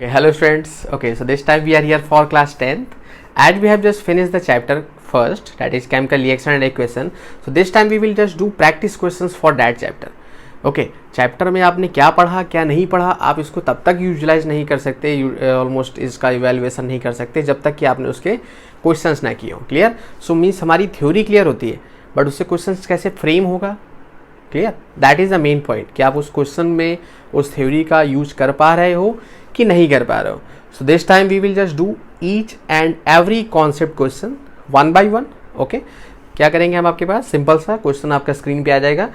Okay, hello students. Okay, so this time we are here for class 10th and we have just finished the chapter first, that is chemical reaction and equation. So this time we will just do practice questions for that chapter. Okay, chapter में आपने क्या पढ़ा क्या नहीं पढ़ा आप इसको तब तक यूटिलाइज नहीं कर सकते, ऑलमोस्ट इसका इवेल्युएशन नहीं कर सकते जब तक कि आपने उसके क्वेश्चंस ना किए हो. क्लियर? सो मीन्स हमारी थ्योरी क्लियर होती है बट उससे क्वेश्चंस कैसे फ्रेम होगा. Clear? That is the main point कि आप उस क्वेश्चन में उस थ्योरी का यूज कर पा रहे हो कि नहीं कर पा रहे हो. So this time we will just do each and every concept question one by one. Okay, क्या करेंगे हम, आपके पास सिंपल सा क्वेश्चन आपका स्क्रीन पे आ जाएगा.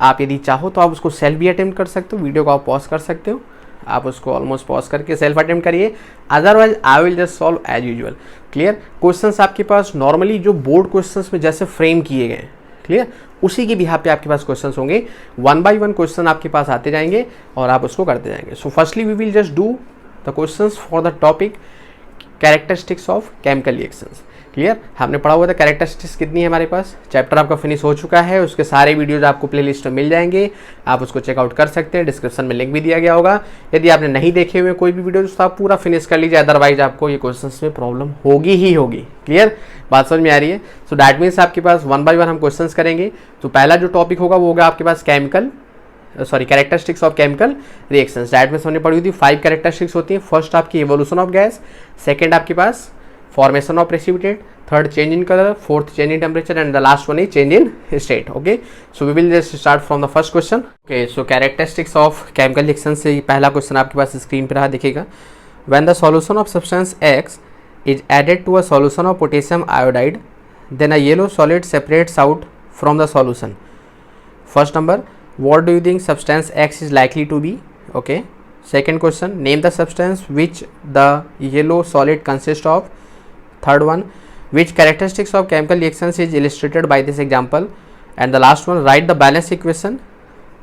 आप यदि चाहो तो आप उसको सेल्फ भी अटेम्प्ट कर सकते हो, वीडियो को आप पॉज कर सकते हो, आप उसको ऑलमोस्ट पॉज करके सेल्फ अटेम्प्ट करिए. Otherwise I will just solve as usual. Clear? Questions आपके पास नॉर्मली जो बोर्ड क्वेश्चंस में जैसे फ्रेम किए गए, क्लियर, उसी के बिहाफ पे आपके पास क्वेश्चंस होंगे. वन बाय वन क्वेश्चन आपके पास आते जाएंगे और आप उसको करते जाएंगे. So firstly we will just do the questions for the topic characteristics of chemical reactions. Clear? हमने पढ़ा हुआ था कैरेक्टरिस्टिक्स कितनी है हमारे पास. चैप्टर आपका फिनिश हो चुका है, उसके सारे वीडियोज आपको प्लेलिस्ट में मिल जाएंगे, आप उसको चेकआउट कर सकते हैं. डिस्क्रिप्शन में लिंक भी दिया गया होगा. यदि आपने नहीं देखे हुए कोई भी वीडियो तो आप पूरा फिनिश कर लीजिए, अदरवाइज आपको ये क्वेश्चंस में प्रॉब्लम होगी ही होगी. क्लियर? बात समझ में आ रही है? सो दैट मीन्स आपके पास वन बाय वन हम क्वेश्चंस करेंगे. तो पहला जो टॉपिक होगा वो होगा आपके पास characteristics of chemical reactions. That means हमने पढ़ी हुई थी 5 कैरेक्टरिस्टिक्स होती है. फर्स्ट आपकी इवोल्यूशन ऑफ गैस, सेकंड आपके पास formation of precipitate, third change in colour, fourth change in temperature and the last one is change in state. Okay, so we will just start from the first question. Okay, so characteristics of chemical reaction से पहला question आपके पास screen पर रहा दिखेगा. When the solution of substance X is added to a solution of potassium iodide, then a yellow solid separates out from the solution. First number, what do you think substance X is likely to be? Okay. Second question, name the substance which the yellow solid consists of. Third one, which characteristics of chemical reactions is illustrated by this example? And the last one, write the balance equation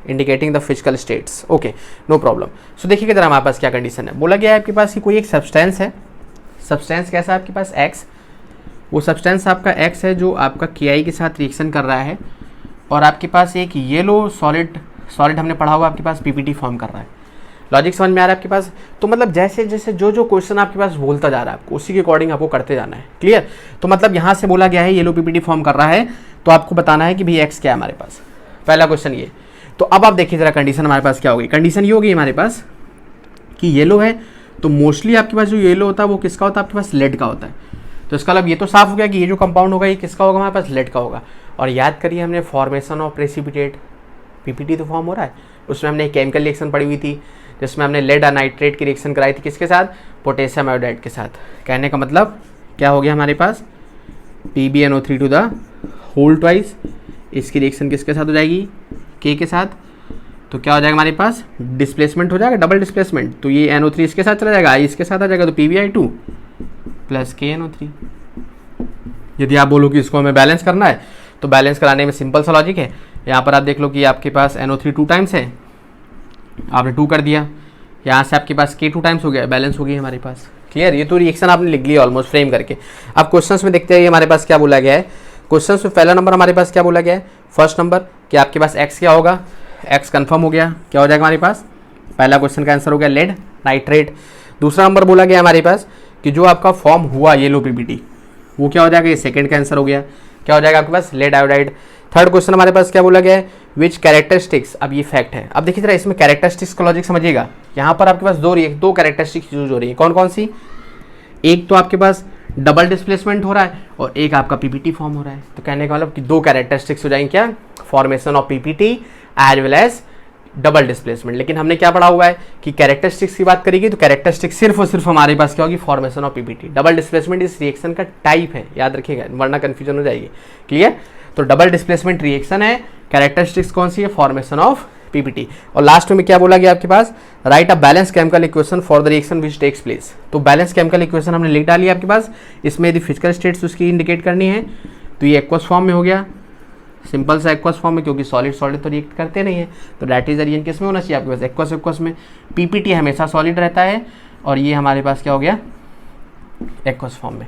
indicating the physical states. Okay, no problem. So देखिए जरा हमारे पास क्या condition है. बोला गया है आपके पास कि कोई एक सब्सटेंस है. सब्सटेंस कैसा है आपके पास? एक्स. वो सब्सटेंस आपका एक्स है जो आपका के के साथ रिएक्शन कर रहा है और आपके पास एक येलो सॉलिड हमने पढ़ा हुआ आपके पास पीपीटी फॉर्म कर रहा है. लॉजिक समझ में आ रहा है आपके पास? तो मतलब जैसे जैसे जो क्वेश्चन आपके पास बोलता जा रहा है आपको उसी के अकॉर्डिंग आपको करते जाना है. क्लियर? तो मतलब यहाँ से बोला गया है येलो पीपीटी फॉर्म कर रहा है तो आपको बताना है कि भाई एक्स क्या है हमारे पास. पहला क्वेश्चन ये. तो अब आप देखिए जरा कंडीशन हमारे पास क्या होगी. कंडीशन ये होगी हमारे पास कि येलो है तो मोस्टली आपके पास जो येलो होता है वो किसका होता है? आपके पास लेड का होता है. तो इसका मतलब ये तो साफ हो गया कि ये जो कंपाउंड होगा ये किसका होगा? हमारे पास लेड का होगा. और याद करिए हमने फॉर्मेशन ऑफ प्रेसिपिटेट, पीपीटी तो फॉर्म हो रहा है, उसमें हमने केमिकल रिएक्शन पढ़ी हुई थी जिसमें हमने लेड नाइट्रेट की रिएक्शन कराई थी किसके साथ? पोटेशियम आयोडाइड के साथ. कहने का मतलब क्या हो गया हमारे पास? PbNO3 to the whole twice. इसकी रिएक्शन किसके साथ हो जाएगी? के के साथ. तो क्या हो जाएगा हमारे पास? डिस्प्लेसमेंट हो जाएगा, डबल डिस्प्लेसमेंट. तो ये NO3 इसके साथ चला जाएगा, इसके साथ आ जाएगा, तो PbI2 प्लस KNO3. यदि आप बोलो कि इसको हमें बैलेंस करना है तो बैलेंस कराने में सिंपल सा लॉजिक है. यहाँ पर आप देख लो कि आपके पास NO3 2 टाइम्स है, आपने 2 कर दिया, यहाँ से आपके पास K 2 टाइम्स हो गया, बैलेंस हो गई हमारे पास. क्लियर? ये तो रिएक्शन आपने लिख लिया ऑलमोस्ट फ्रेम करके. अब क्वेश्चन में देखते हैं हमारे पास क्या बोला गया है. क्वेश्चन में पहला नंबर हमारे पास क्या बोला गया है? फर्स्ट नंबर कि आपके पास एक्स क्या होगा? एक्स कंफर्म हो गया. क्या हो जाएगा हमारे पास? पहला क्वेश्चन का आंसर हो गया लेड नाइट्रेट. दूसरा नंबर बोला गया हमारे पास कि जो आपका फॉर्म हुआ येलो पीपीटी वो क्या हो जाएगा? ये सेकंड का आंसर हो गया. क्या हो जाएगा आपके पास? Lead iodide. थर्ड क्वेश्चन हमारे पास क्या बोला गया है? Which characteristics. अब ये फैक्ट है. अब देखिए जरा इसमें कैरेक्टरिस्टिक्स का लॉजिक समझिएगा. यहाँ पर आपके पास दो कैरेक्टरिस्टिक्स यूज हो रही है. कौन कौन सी? एक तो आपके पास डबल डिस्प्लेसमेंट हो रहा है और एक आपका पीपीटी फॉर्म हो रहा है. तो कहने का मतलब कि 2 कैरेक्टरिस्टिक्स हो जाएंगे. क्या? Formation of PPT as well as double displacement. लेकिन हमने क्या पढ़ा हुआ है कि कैरेक्टरिस्टिक्स की बात करेगी तो कैरेक्टरिस्टिक्स सिर्फ और सिर्फ हमारे पास क्या होगी? Formation of PPT. Double displacement इस रिएक्शन का टाइप है, याद रखिएगा वरना कंफ्यूजन हो जाएगी. क्लियर? तो डबल डिस्प्लेसमेंट रिएक्शन है. कैरेक्टरिस्टिक्स कौन सी है? Formation of PPT. और लास्ट में क्या बोला गया आपके पास? Write a balance chemical equation for the reaction which takes place. तो बैलेंस केमिकल इक्वेशन हमने लिख डाली है आपके पास. इसमें यदि फिजिकल स्टेट्स उसकी इंडिकेट करनी है तो ये एक्वस फॉर्म में हो गया, सिंपल सा एक्वस फॉर्म में, क्योंकि सॉलिड तो रिएक्ट करते नहीं है. तो दैट इज रिएक्शन किस में होना चाहिए आपके पास? एक्वस में. पीपीटी हमेशा सॉलिड रहता है और ये हमारे पास क्या हो गया? एक्वस फॉर्म में.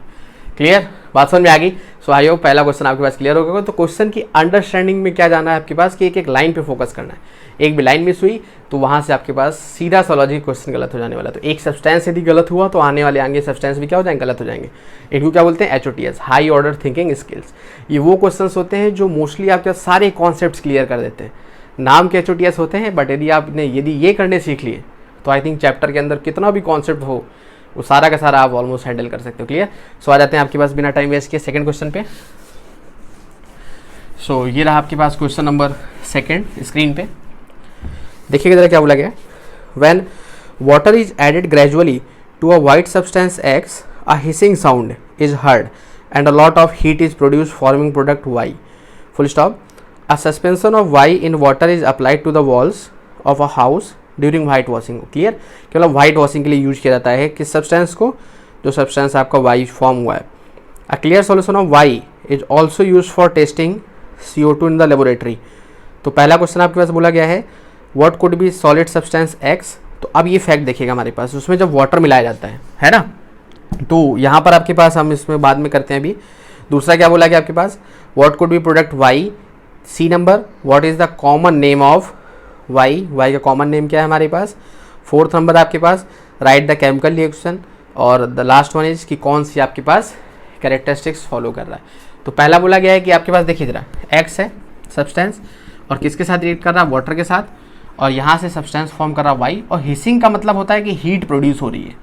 क्लियर, बात समझ में आ गई। सो आई होप पहला क्वेश्चन आपके पास क्लियर हो गया। तो क्वेश्चन की अंडरस्टैंडिंग में क्या जाना है आपके पास कि एक एक लाइन पे फोकस करना है। एक भी लाइन मिस हुई तो वहाँ से आपके पास सीधा सोलॉजी क्वेश्चन गलत हो जाने वाला। तो एक सब्सटेंस यदि गलत हुआ तो आगे सब्सटेंस भी क्या हो जाएंगे, गलत हो जाएंगे। इनको क्या बोलते हैं, HOTS, high order thinking skills. ये वो क्वेश्चंस होते हैं जो मोस्टली आपके सारे कॉन्सेप्ट्स क्लियर कर देते हैं। नाम के HOTS होते हैं, बट यदि ये करने सीख लिए तो आई थिंक चैप्टर के अंदर कितना भी कॉन्सेप्ट हो वो सारा का सारा आप ऑलमोस्ट हैंडल कर सकते हो। क्लियर। सो आ जाते हैं आपके पास बिना टाइम वेस्ट किए सेकंड क्वेश्चन पे। सो ये रहा आपके पास क्वेश्चन नंबर सेकंड स्क्रीन पे। देखिएगा जरा क्या बोला गया। When water is added gradually to a white substance X, a hissing sound is heard and a lot of heat is produced forming product Y. Full stop. A suspension of Y in water is applied to the walls of a house during white washing. Clear, केवल white washing के लिए use किया जाता है किस substance को, जो substance आपका Y फॉर्म हुआ है। A clear solution of Y is also use for testing CO2 in the laboratory. तो पहला क्वेश्चन आपके पास बोला गया है what could B solid substance X। तो अब ये फैक्ट देखिएगा हमारे पास, उसमें जब वाटर मिलाया जाता है ना, तो यहाँ पर आपके पास हम इसमें बाद में करते हैं अभी। दूसरा क्या बोला गया आपके पास, what could be product Y। C number, what is the common name of Y का कॉमन नेम क्या है हमारे पास। फोर्थ नंबर आपके पास राइट द केमिकल रिएक्शन। और द लास्ट वन इज कि कौन सी आपके पास कैरेक्टरिस्टिक्स फॉलो कर रहा है। तो पहला बोला गया है कि आपके पास देखिए जरा X है सब्सटेंस और किसके साथ रिएक्ट कर रहा है, वाटर के साथ, और यहाँ से सब्सटेंस फॉर्म कर रहा है Y। और हिसिंग का मतलब होता है कि हीट प्रोड्यूस हो रही है।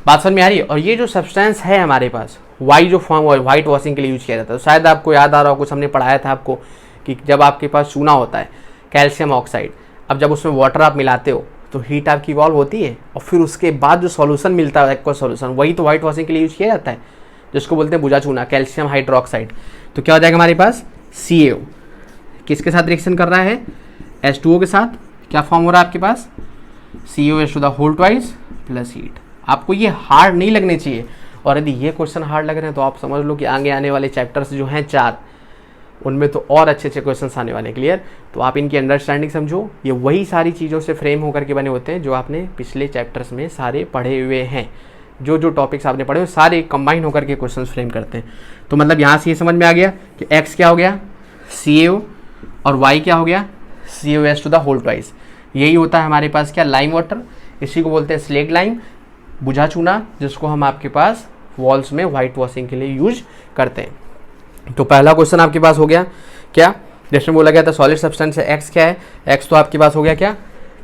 बात समझ में आ रही है। और ये जो सब्सटेंस है हमारे पास Y जो फॉर्म हुआ है वाइट वॉशिंग के लिए यूज किया जाता है। तो शायद आपको याद आ रहा हो, कुछ हमने पढ़ाया था आपको कि जब आपके पास चूना होता है कैल्शियम ऑक्साइड, अब जब उसमें वाटर आप मिलाते हो तो हीट आपकी इवॉल्व होती है और फिर उसके बाद जो सॉल्यूशन मिलता है एक्वा सॉल्यूशन, वही तो वाइट वॉशिंग के लिए यूज किया जाता है, जिसको बोलते हैं बुझा चूना, कैल्शियम हाइड्रोक्साइड। तो क्या हो जाएगा हमारे पास CaO किसके साथ रिएक्शन कर रहा है, H2O के साथ। क्या फॉर्म हो रहा है आपके पास, CaOH to the whole twice plus heat. आपको ये हार्ड नहीं लगने चाहिए, और यदि ये क्वेश्चन हार्ड लग रहे हैं तो आप समझ लो कि आगे आने वाले चैप्टर्स जो हैं 4 उनमें तो और अच्छे अच्छे क्वेश्चंस आने वाले। क्लियर। तो आप इनकी अंडरस्टैंडिंग समझो, ये वही सारी चीज़ों से फ्रेम होकर के बने होते हैं जो आपने पिछले चैप्टर्स में सारे पढ़े हुए हैं। जो जो टॉपिक्स आपने पढ़े हुए सारे कंबाइन होकर के क्वेश्चन फ्रेम करते हैं। तो मतलब यहाँ से ये समझ में आ गया कि X क्या हो गया CaO और Y क्या हो गया CaOH to the whole twice. यही होता है हमारे पास क्या, लाइम वाटर। इसी को बोलते हैं स्लेग लाइम, बुझा चूना, जिसको हम आपके पास वॉल्स में वाइट वॉशिंग के लिए यूज करते हैं। तो पहला क्वेश्चन आपके पास हो गया क्या, जिसमें बोला गया था सॉलिड सब्सटेंस है X क्या है, X तो आपके पास हो गया क्या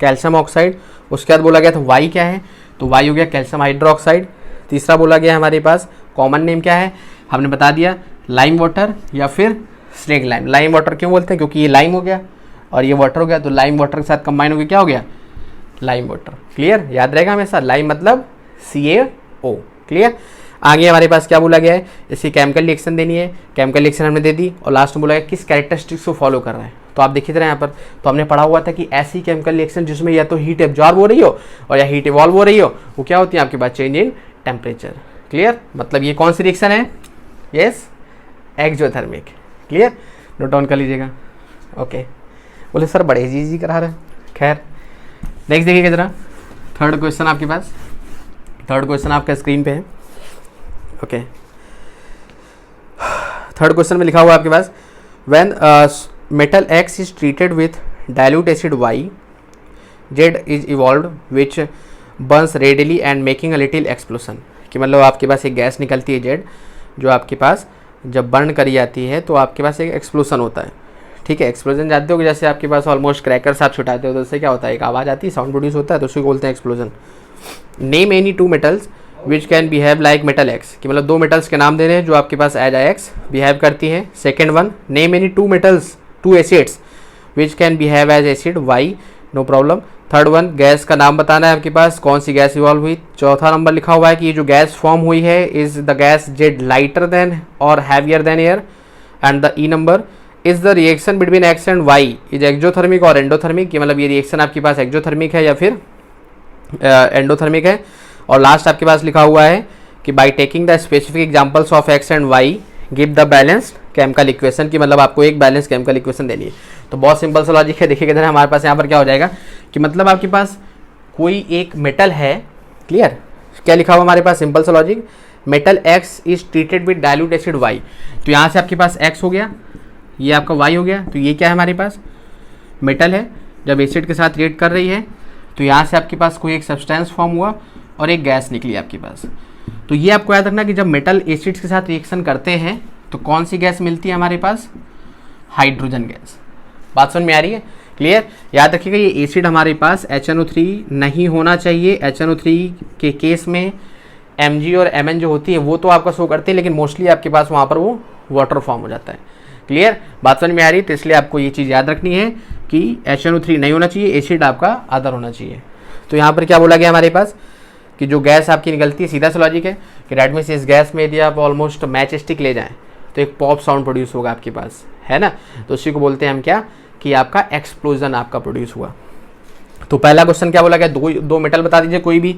कैल्शियम ऑक्साइड। उसके बाद बोला गया था Y क्या है, तो Y हो गया कैल्शियम हाइड्रोक्साइड। तीसरा बोला गया हमारे पास कॉमन नेम क्या है, हमने बता दिया लाइम वाटर या फिर स्लेग लाइम। लाइम वाटर क्यों बोलते हैं, क्योंकि ये लाइम हो गया और ये वाटर हो गया, तो लाइम वाटर के साथ कंबाइन हो गया क्या हो गया लाइम वाटर। क्लियर, याद रहेगा हमेशा, लाइम मतलब CaO। क्लियर। आगे हमारे पास क्या बोला गया है, इसकी केमिकल रिएक्शन देनी है, केमिकल रिएक्शन हमने दे दी, और लास्ट में बोला गया किस कैरेक्टरिस्टिक्स को फॉलो कर रहा है। तो आप देखिए यहाँ पर, तो हमने पढ़ा हुआ था कि ऐसी केमिकल रिएक्शन जिसमें या तो हीट एब्जॉर्ब हो रही हो और या हीट इवॉल्व हो रही हो, वो क्या होती है आपके पास चेंज इन टेम्परेचर। क्लियर, मतलब ये कौन सी रिएक्शन है, yes exothermic. Clear, note down कर लीजिएगा। ओके, बोले सर बड़े जी करा रहे हैं। खैर नेक्स्ट देखिएगा जरा, थर्ड क्वेश्चन आपके पास, थर्ड क्वेश्चन आपका स्क्रीन पे है। ओके, थर्ड क्वेश्चन में लिखा हुआ है आपके पास when metal X is treated with dilute acid Y, Z is evolved which burns readily and making a little explosion. कि मतलब आपके पास एक गैस निकलती है Z, जो आपके पास जब बर्न करी जाती है तो आपके पास एक एक्सप्लोशन होता है। ठीक है, एक्सप्लोजन जानते हो कि जैसे आपके पास ऑलमोस्ट क्रैकर्स आप छुटाते हो तो उससे क्या होता है, एक आवाज़ आती है, साउंड प्रोड्यूस होता है, तो उसको बोलते हैं explosion. Name any 2 metals which can behave like metal X। कि मतलब 2 मेटल्स के नाम दे रहे हैं जो आपके पास एज X बिहेव करती हैं। Second one, name any 2 metals 2 acids which can behave as acid Y, no problem. Third one, gas का नाम बताना है आपके पास, कौन सी गैस इवॉल्व हुई। चौथा नंबर लिखा हुआ है कि ये जो गैस फॉर्म हुई है is the gas Z lighter than और heavier than air. And the E number is the reaction between X and Y is exothermic और एंडोथर्मिक। कि मतलब ये रिएक्शन आपके पास एक्सोथर्मिक है या फिर एंडोथर्मिक है। और लास्ट आपके पास लिखा हुआ है कि by taking the specific examples of X and Y give the balanced chemical equation. की मतलब आपको एक बैलेंस केमिकल इक्वेशन देनी है। तो बहुत सिंपल सा लॉजिक है। देखिए किधर हमारे पास यहाँ पर क्या हो जाएगा कि मतलब आपके पास कोई एक मेटल है। क्लियर, क्या लिखा हुआ हमारे पास, सिंपल सा logic, metal X is treated with dilute acid Y। तो यहाँ से आपके पास X हो गया, ये आपका Y हो गया, तो ये क्या है हमारे पास मेटल है, जब एसिड के साथ रिएक्ट कर रही है तो यहाँ से आपके पास कोई एक सब्सटेंस फॉर्म हुआ और एक गैस निकली आपके पास। तो ये आपको याद रखना कि जब मेटल एसिड्स के साथ रिएक्शन करते हैं तो कौन सी गैस मिलती है हमारे पास, हाइड्रोजन गैस। बात समझ में आ रही है, क्लियर। याद रखिएगा ये एसिड हमारे पास HNO3 नहीं होना चाहिए। HNO3 के केस में Mg और Mn जो होती है वो तो आपका शो करते हैं, लेकिन मोस्टली आपके पास वहाँ पर वो वाटर फॉर्म हो जाता है। क्लियर, बात समझ में आ रही है। तो इसलिए आपको ये चीज़ याद रखनी है कि HNO3 नहीं होना चाहिए, एसिड आपका अदर होना चाहिए। तो यहाँ पर क्या बोला गया हमारे पास कि जो गैस आपकी निकलती है, सीधा सा लॉजिक है कि डैट मीन्स इस गैस में यदि आप ऑलमोस्ट मैच स्टिक ले जाएं तो एक पॉप साउंड प्रोड्यूस होगा आपके पास, है ना। तो उसी को बोलते हैं हम क्या कि आपका एक्सप्लोजन आपका प्रोड्यूस हुआ। तो पहला क्वेश्चन क्या बोला गया, दो मेटल बता दीजिए कोई भी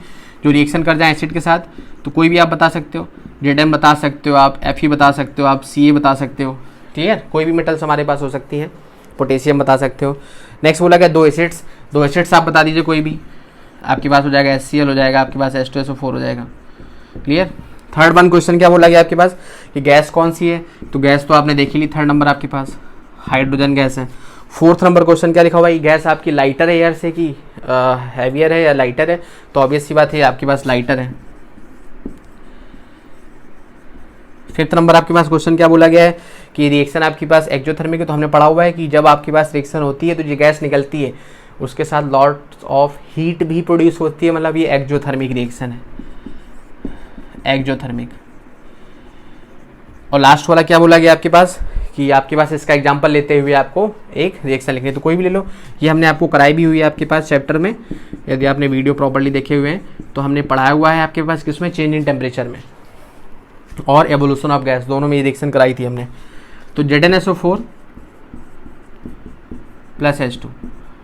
जो रिएक्शन कर जाए एसिड के साथ। तो कोई भी आप बता सकते हो, Zm बता सकते हो आप, Fe बता सकते हो आप, Ca बता सकते हो। क्लियर, कोई भी मेटल्स हमारे पास हो सकती हैं, पोटेशियम बता सकते हो। नेक्स्ट बोला गया दो एसिड्स आप बता दीजिए कोई भी, आपके पास हो जाएगा HCl हो जाएगा, आपके पास H2SO4 हो जाएगा। क्लियर। थर्ड वन क्वेश्चन क्या बोला गया आपके पास कि गैस कौन सी है, तो गैस तो आपने देखी ली, थर्ड नंबर आपके पास हाइड्रोजन गैस है। फोर्थ नंबर क्वेश्चन क्या लिखा हुआ है, ये गैस आपकी लाइटर है एयर से कि हैवियर है या लाइटर है, तो ऑब्वियस सी बात है आपके पास लाइटर है। फिफ्थ नंबर आपके पास क्वेश्चन क्या बोला गया है कि रिएक्शन आपके पास एक्जोथर्मिक है, तो हमने पढ़ा हुआ है कि जब आपके पास रिएक्शन होती है तो जो गैस निकलती है उसके साथ लॉट्स ऑफ हीट भी प्रोड्यूस होती है, मतलब ये एक्जोथर्मिक रिएक्शन है, एक्जोथर्मिक। और लास्ट वाला क्या बोला गया आपके पास कि आपके पास इसका एग्जांपल लेते हुए आपको एक रिएक्शन लिखनी है, तो कोई भी ले लो। ये हमने आपको कराई भी हुई है आपके पास चैप्टर में, यदि आपने वीडियो प्रॉपर्ली देखे हुए हैं तो हमने पढ़ाया हुआ है आपके पास किसमें, चेंज इन टेम्परेचर में और एवोल्यूशन ऑफ गैस, दोनों में ये रिएक्शन कराई थी हमने। तो ZnSO4 प्लस H2।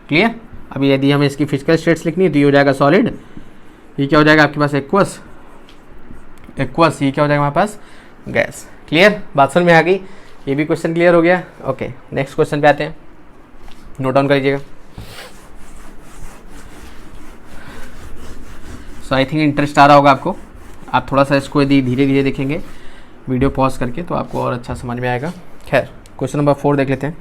क्लियर। अभी यदि हमें इसकी फिजिकल स्टेट्स लिखनी है तो ये हो जाएगा सॉलिड, ये क्या हो जाएगा आपके पास एक्वस, ये क्या हो जाएगा हमारे पास गैस। क्लियर, बात समझ में आ गई, ये भी क्वेश्चन क्लियर हो गया। ओके, नेक्स्ट क्वेश्चन पे आते हैं, नोट डाउन कर लीजिएगा। सो आई थिंक इंटरेस्ट आ रहा होगा आपको, आप थोड़ा सा इसको यदि धीरे धीरे देखेंगे वीडियो पॉज करके तो आपको और अच्छा समझ में आएगा। खैर, क्वेश्चन नंबर 4 देख लेते हैं।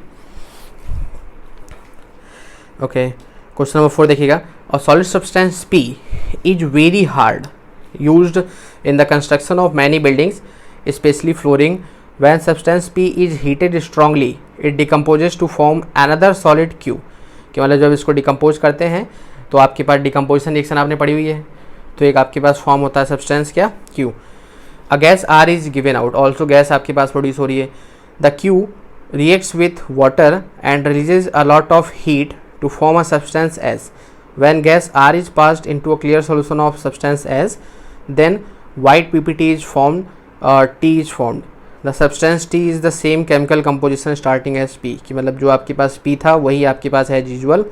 ओके, क्वेश्चन नंबर 4 देखिएगा, a solid substance P is very hard used in the construction of many buildings, especially flooring. When substance P is heated strongly, it decomposes to form another solid Q। कि मतलब जब इसको decompose करते हैं तो आपके पास decomposition reaction आपने पढ़ी हुई है, तो एक आपके पास फॉर्म होता है सब्सटेंस क्या, Q। A gas R is given out, also gas आपके पास प्रोड्यूस हो रही है। The Q reacts with water and releases a lot of heat to form a substance S. When gas R is passed into a clear solution of substance S, then white PPT is formed, T is formed. The substance T is the same chemical composition starting as P। कि मतलब जो आपके पास P था वही आपके पास है usual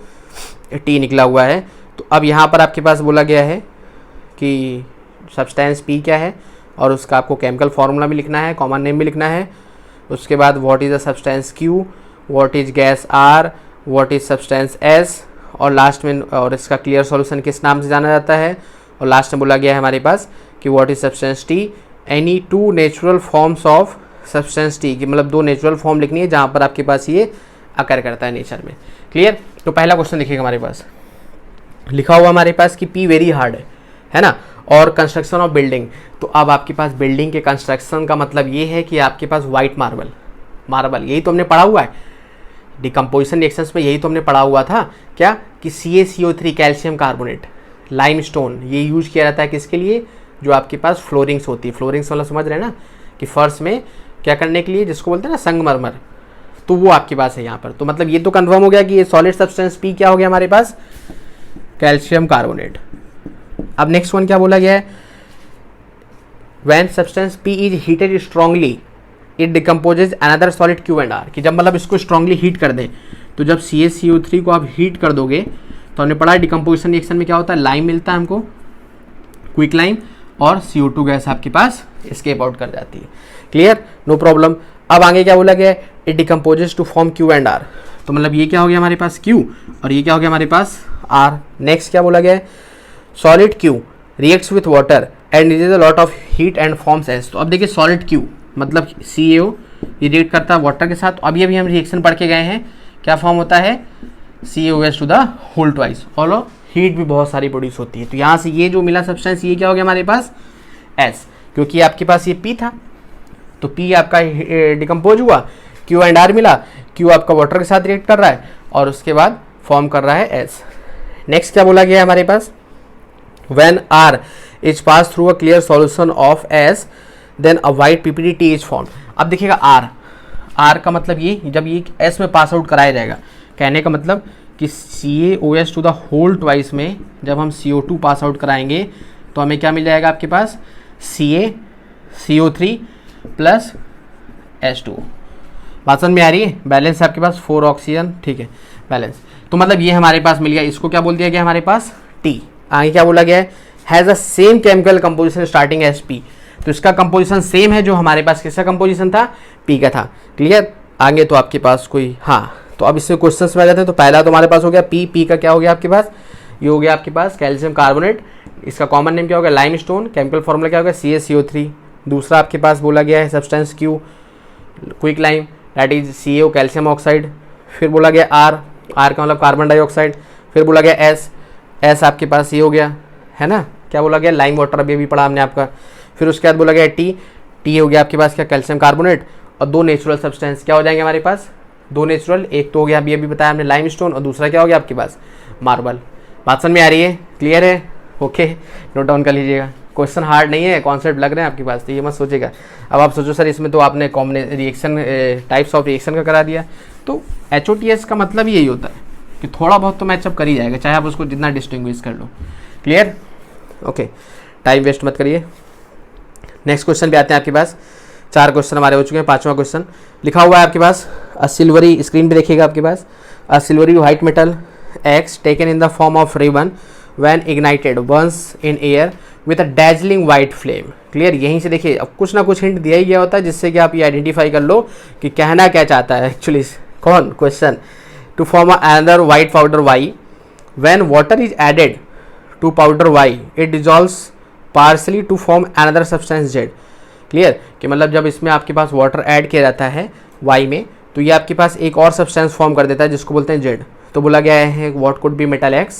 T निकला हुआ है। तो अब यहाँ पर आपके पास बोला गया है कि सब्सटेंस P क्या है और उसका आपको केमिकल फार्मूला भी लिखना है, कॉमन नेम भी लिखना है। उसके बाद what is the substance Q, what is gas R, what is substance S, और लास्ट में और इसका क्लियर सॉल्यूशन किस नाम से जाना जाता है। और लास्ट में बोला गया है हमारे पास कि what is substance T, any two natural forms of substance T, कि मतलब दो नेचुरल फॉर्म लिखनी है जहाँ पर आपके पास ये अकर करता है नेचर में। क्लियर। तो पहला क्वेश्चन देखिएगा, हमारे पास लिखा हुआ हमारे पास कि P वेरी हार्ड है ना, और कंस्ट्रक्शन ऑफ बिल्डिंग। तो अब आपके पास बिल्डिंग के कंस्ट्रक्शन का मतलब ये है कि आपके पास वाइट मार्बल यही तो हमने पढ़ा हुआ है डिकम्पोजिशन रिएक्शंस में, यही तो हमने पढ़ा हुआ था क्या कि CaCO3 कैल्शियम कार्बोनेट, लाइमस्टोन, ये यूज किया जाता है किसके लिए, जो आपके पास फ्लोरिंग्स होती है। फ्लोरिंग्स वाला समझ रहे हैं ना कि फर्श में क्या करने के लिए, जिसको बोलते हैं ना संगमरमर, तो वो आपके पास है यहाँ पर। तो मतलब ये तो कंफर्म हो गया कि ये सॉलिड सब्सटेंस P क्या हो गया हमारे पास, कैल्शियम कार्बोनेट। अब नेक्स्ट वन क्या बोला गया है, when substance P is heated strongly it decomposes another solid Q and R, कि जब मतलब इसको स्ट्रांगली हीट कर दें, तो जब CaCO3 को आप हीट कर दोगे तो हमने पढ़ा डिकम्पोजिशन रिएक्शन में क्या होता है, लाइम मिलता है हमको, क्विक लाइम, और CO2 गैस आपके पास एस्केप आउट कर जाती है। Clear, no problem. अब आगे क्या बोला गया है, it decomposes to form Q and R, तो मतलब ये क्या हो गया हमारे पास Q और ये क्या हो गया हमारे पास R। नेक्स्ट क्या बोला गया है, solid Q reacts with water and is a lot of heat and forms S. तो अब देखिए सॉलिड क्यू मतलब CaO ये रिएक्ट करता है वाटर के साथ। तो अभी हम रिएक्शन पढ़ के गए हैं, क्या फॉर्म होता है CaOH to the whole twice, और हीट भी बहुत सारी प्रोड्यूस होती है। तो यहाँ से ये जो मिला सब्सटेंस ये क्या हो गया हमारे पास S, क्योंकि आपके पास ये P था तो P आपका डिकम्पोज हुआ, Q एंड R मिला, Q आपका वाटर के साथ रिएक्ट कर रहा है और उसके बाद फॉर्म कर रहा है S। नेक्स्ट क्या बोला गया है हमारे पास, when R is pass through a clear solution of S then a white PPDT is form. अब देखिएगा R का मतलब ये जब ये S में पास आउट कराया जाएगा, कहने का मतलब कि CaOH to the whole twice में जब हम CO2 पास आउट कराएंगे तो हमें क्या मिल जाएगा आपके पास CO3 प्लस H2। बात समझ में आ रही है, बैलेंस है आपके पास 4 ऑक्सीजन, ठीक है बैलेंस। तो मतलब ये हमारे पास मिल गया, इसको क्या बोल दिया गया हमारे पास T। आगे क्या बोला गया है, has a same chemical composition starting as P। तो इसका कंपोजिशन सेम है जो हमारे पास किसका कंपोजिशन था, P का था। क्लियर, आगे तो आपके पास कोई, हाँ तो अब इसमें क्वेश्चंस में आ जाते हैं। तो पहला तो हमारे पास हो गया P का क्या हो गया आपके पास, ये हो गया आपके पास कैल्शियम कार्बोनेट, इसका कॉमन नेम क्या हो गया लाइमस्टोन, केमिकल फॉर्मूला क्या हो गया CaCO3। दूसरा आपके पास बोला गया है substance Q quick lime that is CO calcium oxide. फिर बोला गया R का मतलब कार्बन डाइऑक्साइड। फिर बोला गया S आपके पास ये हो गया है ना, क्या बोला गया लाइम वाटर, अभी पढ़ा हमने आपका। फिर उसके बाद बोला गया T हो गया आपके पास क्या कैल्शियम कार्बोनेट, और 2 नेचुरल सब्सटेंस क्या हो जाएंगे हमारे पास, 2 नेचुरल, एक तो हो गया अभी बताया हमने लाइमस्टोन, और दूसरा क्या हो गया आपके पास मार्बल। बात समझ में आ रही है, क्लियर है, ओके नोट डाउन कर लीजिएगा। क्वेश्चन हार्ड नहीं है, कॉन्सेप्ट लग रहे हैं आपके पास, तो ये मत सोचेगा। अब आप सोचो सर इसमें तो आपने रिएक्शन टाइप्स ऑफ रिएक्शन का करा दिया, तो HOTS का मतलब यही होता है कि थोड़ा बहुत तो मैचअप कर ही जाएगा, चाहे आप उसको जितना डिस्टिंग्विश कर लो। क्लियर, ओके टाइम वेस्ट मत करिए। नेक्स्ट क्वेश्चन पे आते हैं आपके पास, 4 क्वेश्चन हमारे हो चुके हैं, 5वां क्वेश्चन लिखा हुआ है आपके पास, अ सिल्वरी, स्क्रीन पे देखिएगा आपके पास, a silvery white metal X taken in the form of ribbon when ignited once in air with a dazzling white flame. Clear, यहीं से देखिए अब कुछ ना कुछ हिंट दिया ही गया होता है जिससे कि आप ये आइडेंटिफाई कर लो कि कहना क्या चाहता है एक्चुअली कौन question. To form another white powder Y when water is added to powder Y it dissolves partly to form another substance Z। Clear, कि मतलब जब इसमें आपके पास वाटर ऐड किया जाता है Y में तो ये आपके पास एक और सब्सटेंस फॉर्म कर देता है जिसको बोलते हैं Z। तो बोला गया है what could be metal X,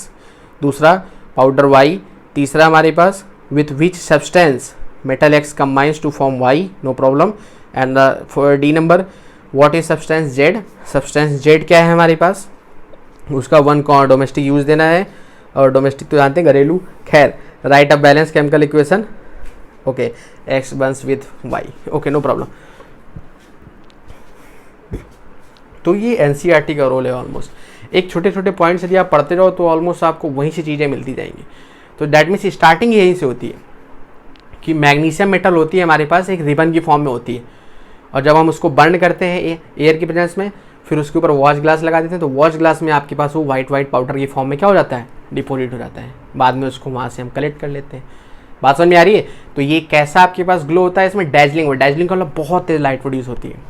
दूसरा पाउडर Y, तीसरा हमारे पास with which substance metal X combines to form Y, no problem. And for D number what is substance Z, substance Z क्या है हमारे पास, उसका 1 का डोमेस्टिक यूज देना है, और डोमेस्टिक तो जानते हैं घरेलू, खैर write a balance chemical equation, okay X burns with Y, okay no problem. तो ये NCERT का रोल है ऑलमोस्ट, एक छोटे छोटे पॉइंट्स यदि आप पढ़ते रहो तो ऑलमोस्ट आपको वहीं से चीज़ें मिलती जाएंगी। तो दैट मीन्स स्टार्टिंग यहीं से होती है कि मैग्नीशियम मेटल होती है हमारे पास एक रिबन की फॉर्म में होती है, और जब हम उसको बर्न करते हैं एयर की प्रेजेंस में, फिर उसके ऊपर वॉश ग्लास लगा देते हैं, तो वॉश ग्लास में आपके पास वो वाइट पाउडर की फॉर्म में क्या हो जाता है, डिपोजिट हो जाता है। बाद में उसको वहाँ से हम कलेक्ट कर लेते हैं। बात समझ में आ रही है। तो ये कैसा आपके पास ग्लो होता है, इसमें डैजलिंग का मतलब बहुत तेज लाइट प्रोड्यूस होती है।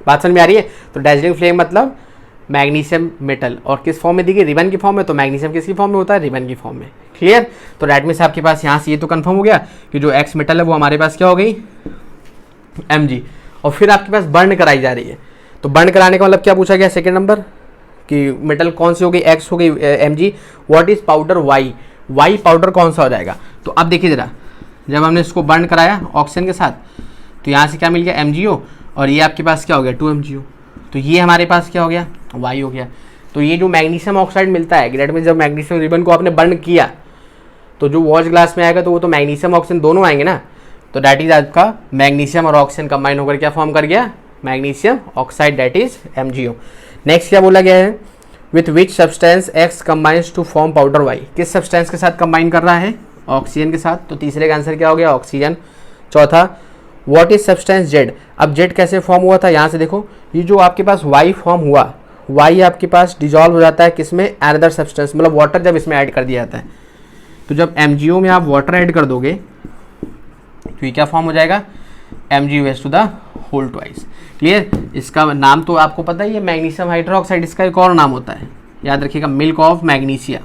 बात समझ में आ रही है। तो डैजलिंग फ्लेम मतलब मैग्नीशियम मेटल, और किस फॉर्म में दी गई, रिबन की फॉर्म में। तो मैग्नीशियम किसकी फॉर्म में होता है, रिबन की फॉर्म में। क्लियर, तो दैट मीन्स आपके पास यहाँ से ये तो कंफर्म हो गया कि जो X मेटल है वो हमारे पास क्या हो गई Mg, और फिर आपके पास बर्न कराई जा रही है। तो बर्न कराने का मतलब क्या पूछा गया सेकेंड नंबर, कि मेटल कौन सी हो गई, X हो गई Mg, what is powder Y powder कौन सा हो जाएगा। तो अब देखिए जरा, जब हमने इसको बर्न कराया ऑक्सीजन के साथ तो यहाँ से क्या मिल गया MgO, और ये आपके पास क्या हो गया 2MgO, तो ये हमारे पास क्या हो गया Y हो गया। तो ये जो मैग्नीशियम ऑक्साइड मिलता है, ग्रेड में जब मैग्नीशियम रिबन को आपने बर्न किया तो जो वॉश ग्लास में आएगा तो वो तो मैग्नीशियम ऑक्सीजन दोनों आएंगे ना। तो दैट इज आपका मैग्नीशियम और ऑक्सीजन कंबाइन होकर क्या फॉर्म कर गया, magnesium oxide, that is MgO। Next क्या बोला गया है, with which substance X combines to form powder Y, किस सब्सटेंस के साथ कंबाइन कर रहा है, ऑक्सीजन के साथ। तो तीसरे का आंसर क्या हो गया, ऑक्सीजन। चौथा व्हाट इज सब्सटेंस Z, अब Z कैसे फॉर्म हुआ था, यहाँ से देखो, ये जो आपके पास Y फॉर्म हुआ, Y आपके पास डिजॉल्व हो जाता है किसमें, अनदर सब्सटेंस, मतलब वाटर जब इसमें ऐड कर दिया जाता है। तो जब MgO में आप वाटर ऐड कर दोगे तो ये क्या फॉर्म हो जाएगा, MgOH two the whole twice. Clear, इसका नाम तो आपको पता ही है, मैग्नीशियम हाइड्रोक्साइड, इसका एक और नाम होता है, याद रखिएगा, milk of magnesia.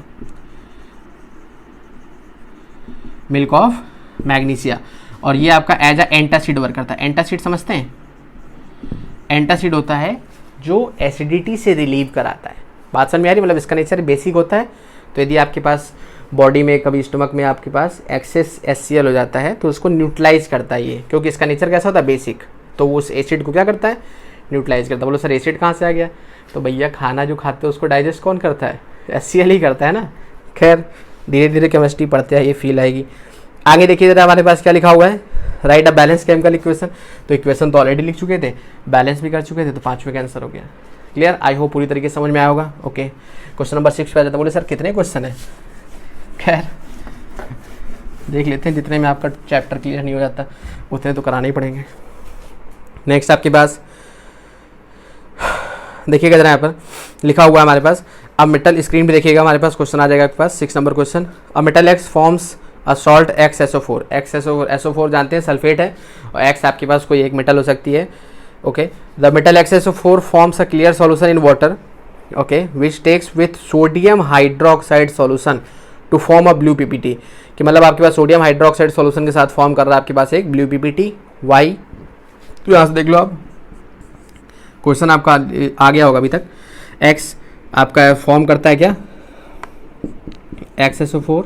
Milk of magnesia, और ये आपका एज अ एंटासिड वर्क करता है। एंटासिड समझते हैं? एंटासिड होता है जो एसिडिटी से रिलीव कराता है। बात समझ में आ रही? मतलब इसका नेचर बेसिक होता है। तो यदि आपके पास बॉडी में कभी स्टमक में आपके पास एक्सेस HCl हो जाता है तो उसको न्यूट्रलाइज करता है ये, क्योंकि इसका नेचर कैसा होता है? बेसिक। तो वो उस एसिड को क्या करता है? न्यूट्रलाइज करता है। बोलो सर एसिड कहाँ से आ गया? तो भैया खाना जो खाते हैं उसको डाइजेस्ट कौन करता है? HCl ही करता है ना। खैर धीरे धीरे केमिस्ट्री पढ़ते हैं ये फील आएगी। आगे देखिए जरा हमारे पास क्या लिखा हुआ है, right a balance chemical equation. तो इक्वेशन तो ऑलरेडी लिख चुके थे, बैलेंस भी कर चुके थे, तो 5वें का आंसर हो गया। क्लियर? आई होप पूरी तरीके से समझ में आया होगा। ओके, क्वेश्चन नंबर 6 पे आ जाता है। बोले सर कितने क्वेश्चन है? खैर देख लेते हैं, जितने में आपका चैप्टर क्लियर नहीं हो जाता उतने तो कराने ही पड़ेंगे। नेक्स्ट आपके पास देखिएगा जरा, यहाँ पर लिखा हुआ है हमारे पास अब मेटल, स्क्रीन पे देखिएगा हमारे पास क्वेश्चन आ जाएगा आपके पास 6 number question. A metal x forms a salt XSO4। SO4 जानते हैं सल्फेट है, और एक्स आपके पास कोई एक मेटल हो सकती है। Okay, the metal XSO4 forms a clear solution in water, okay, which takes with sodium hydroxide solution to form a blue PPT। कि मतलब आपके पास सोडियम हाइड्रोक्साइड सॉल्यूशन के साथ फॉर्म कर रहा है आपके पास एक ब्लू PPT वाई। तो यहाँ से देख लो आप, क्वेश्चन आपका आ गया होगा अभी तक। एक्स आपका फॉर्म करता है क्या? XSO4,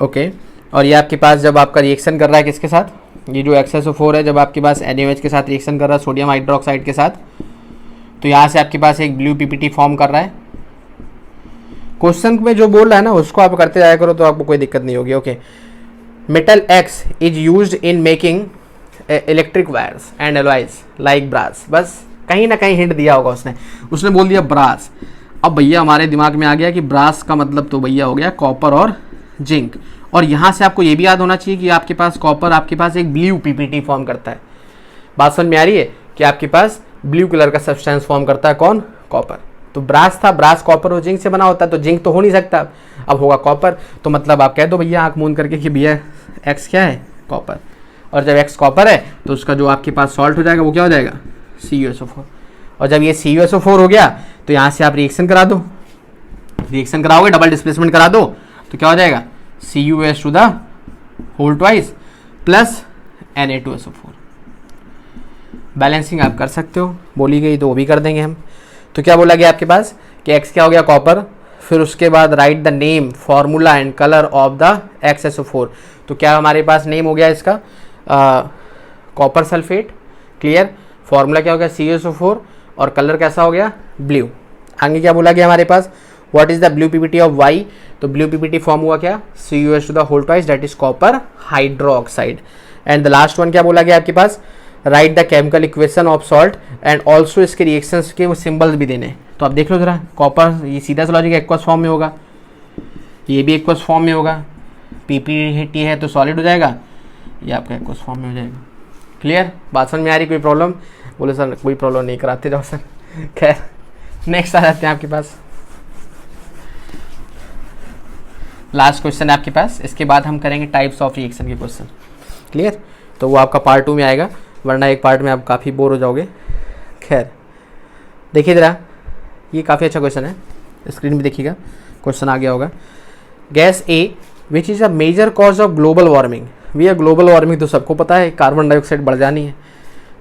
ओके, और ये आपके पास जब आपका रिएक्शन कर रहा है किसके साथ? ये जो XSO4 है जब आपके पास NaOH के साथ रिएक्शन कर रहा है सोडियम हाइड्रोक्साइड के साथ, तो यहाँ से आपके पास एक ब्लू PPT फॉर्म कर रहा है। क्वेश्चन में जो बोल रहा है ना उसको आप करते जाया करो तो आपको कोई दिक्कत नहीं होगी। Okay, metal X is used in making electric wires and alloys like brass. बस कहीं ना कहीं हिंट दिया होगा उसने बोल दिया ब्रास। अब भैया हमारे दिमाग में आ गया कि ब्रास का मतलब तो भैया हो गया कॉपर और जिंक, और यहाँ से आपको ये भी याद होना चाहिए कि आपके पास कॉपर आपके पास एक ब्लू PPT फॉर्म करता है। बात समझ में आ रही है कि आपके पास ब्लू कलर का सब्सटेंस फॉर्म करता है कौन? कॉपर। तो ब्रास था, ब्रास कॉपर और जिंक से बना होता है, तो जिंक तो हो नहीं सकता, अब होगा कॉपर। तो मतलब आप कह दो भैया आंख मूंद करके कि भैया एक्स क्या है? कॉपर। और जब एक्स कॉपर है तो उसका जो आपके पास सॉल्ट हो जाएगा वो क्या हो जाएगा? CuSO4। और जब ये CuSO4 हो गया तो यहाँ से आप रिएक्शन करा दो, रिएक्शन कराओगे डबल डिस्प्लेसमेंट करा दो तो क्या हो जाएगा? CuS to the whole twice plus Na2SO4। Balancing आप कर सकते हो, बोली गई तो वो भी कर देंगे हम। तो क्या बोला गया आपके पास कि एक्स क्या हो गया? कॉपर। फिर उसके बाद right the name formula and colour of the XSO4। तो क्या हमारे पास नेम हो गया इसका? Copper sulphate. क्लियर? फॉर्मूला क्या हो गया? CuSO4, और कलर कैसा हो गया? ब्लू। आगे क्या बोला गया हमारे पास? What is the blue PPT of Y? तो ब्लू PPT फॉर्म हुआ क्या? CuS to the whole twice that is copper hydroxide. And the last one क्या बोला गया आपके पास? Write the chemical equation of salt and also इसके reactions के वो सिंबल्स भी देने। तो आप देख लो जरा, कॉपर ये सीधा सा लॉजिक एक्वस फॉर्म में होगा, ये भी एक्वस फॉर्म में होगा, PPT है तो सॉलिड हो जाएगा, ये आपका एक्वस फॉर्म में हो जाएगा। क्लियर? बात समझ में आ रही? कोई प्रॉब्लम? बोले सर कोई प्रॉब्लम नहीं, कराते जाओ सर। खैर नेक्स्ट आ जाते हैं आपके पास, लास्ट क्वेश्चन है आपके पास। इसके बाद हम करेंगे टाइप्स ऑफ रिएक्शन के क्वेश्चन। क्लियर? तो वो आपका पार्ट 2 में आएगा, वरना एक पार्ट में आप काफ़ी बोर हो जाओगे। खैर देखिए ज़रा, ये काफ़ी अच्छा क्वेश्चन है, स्क्रीन पे देखिएगा, क्वेश्चन आ गया होगा। Gas A which is a major cause of global warming. भैया ग्लोबल वार्मिंग तो सबको पता है, कार्बन डाइऑक्साइड बढ़ जानी है।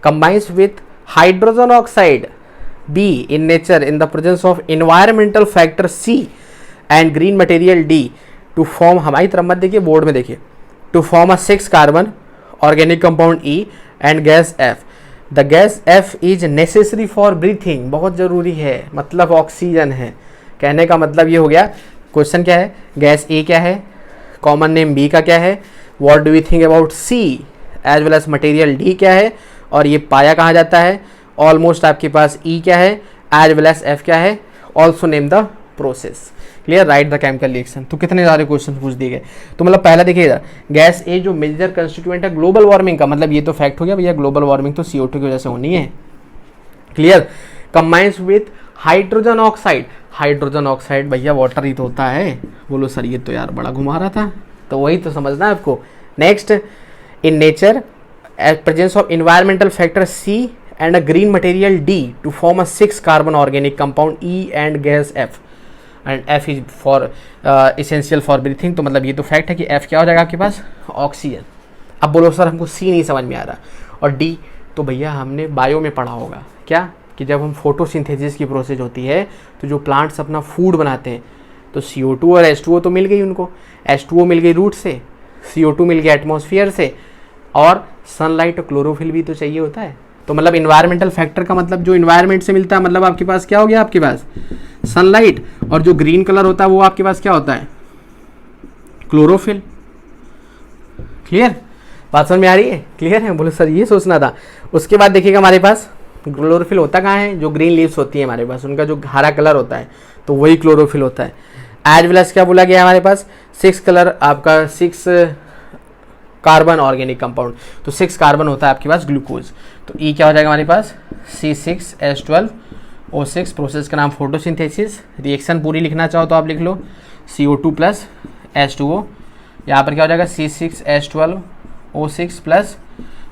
Combines with hydrogen oxide B in nature in the presence of environmental factor C and green material D to form, हमारी तरफ मत देखिए, बोर्ड में देखिए, to form a 6 carbon organic compound E and gas F। The gas F is necessary for breathing, बहुत ज़रूरी है, मतलब ऑक्सीजन है। कहने का मतलब ये हो गया, क्वेश्चन क्या है? गैस A क्या है? कॉमन नेम B का क्या है? What do we think about C as well as material D क्या है? और ये पाया कहाँ जाता है? ऑलमोस्ट आपके पास E क्या है एज वेल एज F क्या है? Also name the process. Clear? Right the chemical reaction. तो कितने सारे क्वेश्चन पूछ दिए गए। तो मतलब पहला देखिएगा, गैस ए जो मेजर कंस्टिट्यूएंट है ग्लोबल वार्मिंग का, मतलब ये तो फैक्ट हो गया भैया, ग्लोबल वार्मिंग तो CO2 की वजह से होनी है। Clear? Combines with hydrogen oxide, hydrogen oxide भैया वाटर ही तो होता है। बोलो सर ये तो यार बड़ा घुमा रहा था, तो वही तो समझना है आपको। Next, in nature eight presence of environmental factor C and a green material D to form a 6 carbon organic compound E and gas F। And F is for essential for breathing. तो मतलब ये तो fact है कि F क्या हो जाएगा आपके पास, ऑक्सीजन। अब बोलो सर हमको C नहीं समझ में आ रहा, और D तो भैया हमने बायो में पढ़ा होगा क्या, कि जब हम फोटोसिंथेसिस की प्रोसेस होती है तो जो प्लांट्स अपना फूड बनाते हैं तो CO2 और H2O तो मिल गई उनको, H2O मिल गई रूट से, CO2 मिल गया एटमॉस्फेयर से, और सनलाइट और क्लोरोफिल भी तो चाहिए होता है। तो मतलब इन्वायरमेंटल फैक्टर का मतलब जो इन्वायरमेंट से मिलता है, मतलब आपके पास क्या हो गया, आपके पास सनलाइट, और जो ग्रीन कलर होता है वो आपके पास क्या होता है, क्लोरोफिल। क्लियर, बात समझ में आ रही है, क्लियर है। बोले सर ये सोचना था। उसके बाद देखिएगा हमारे पास क्लोरोफिल होता कहाँ है, जो ग्रीन लीव्स होती है हमारे पास उनका जो हरा कलर होता है तो वही क्लोरोफिल होता है। एज वेल एज क्या बोला गया हमारे पास, 6 कलर आपका 6 कार्बन ऑर्गेनिक कंपाउंड, तो 6 कार्बन होता है आपके पास ग्लूकोज। तो ई क्या हो जाएगा हमारे पास, C6H12O6। प्रोसेस का नाम फोटोसिंथेसिस। रिएक्शन पूरी लिखना चाहो तो आप लिख लो CO2 प्लस H2O। यहाँ पर क्या हो जाएगा C6H12O6 प्लस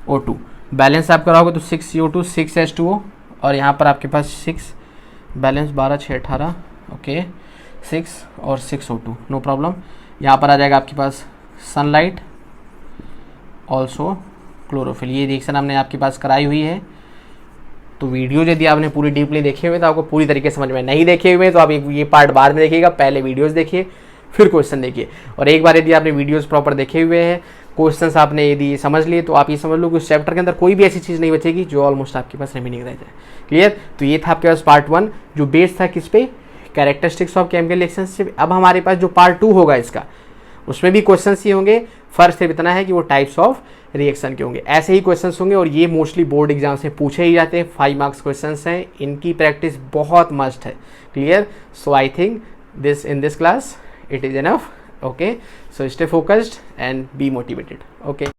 O2। बैलेंस आप कराओगे तो 6 CO2 6 H2O, और यहाँ पर आपके पास 6 बैलेंस 12 6 18, ओके 6 और 6 O2, नो प्रॉब्लम। यहाँ पर आ जाएगा आपके पास सनलाइट ऑल्सो क्लोरोफिल। ये रिएक्शन हमने आपके पास कराई हुई है। तो वीडियो यदि आपने पूरी डीपली देखे हुए तो आपको पूरी तरीके से समझ में, नहीं देखे हुए तो आप ये पार्ट बाद में देखिएगा, पहले वीडियोस देखिए फिर क्वेश्चन देखिए। और एक बार यदि आपने वीडियोस प्रॉपर देखे हुए हैं, क्वेश्चंस आपने यदि समझ लिए, तो आप ये समझ लो कि उस चैप्टर के अंदर कोई भी ऐसी चीज़ नहीं बचेगी जो ऑलमोस्ट आपके पास रिमेनिंग रह जाए। क्लियर। तो ये था आपके पास पार्ट 1 जो बेस्ड था किस पे, कैरेक्टरिस्टिक्स ऑफ केमिकल रिएक्शनशिप। अब हमारे पास जो पार्ट 2 होगा इसका, उसमें भी क्वेश्चन ही होंगे, फर्क सिर्फ इतना है कि वो टाइप्स ऑफ रिएक्शन के होंगे। ऐसे ही क्वेश्चंस होंगे और ये मोस्टली बोर्ड एग्जाम से पूछे ही जाते हैं। 5 मार्क्स क्वेश्चंस हैं, इनकी प्रैक्टिस बहुत मस्ट है। Clear. So I think this in this class it is enough. Okay, so stay focused and be motivated. Okay.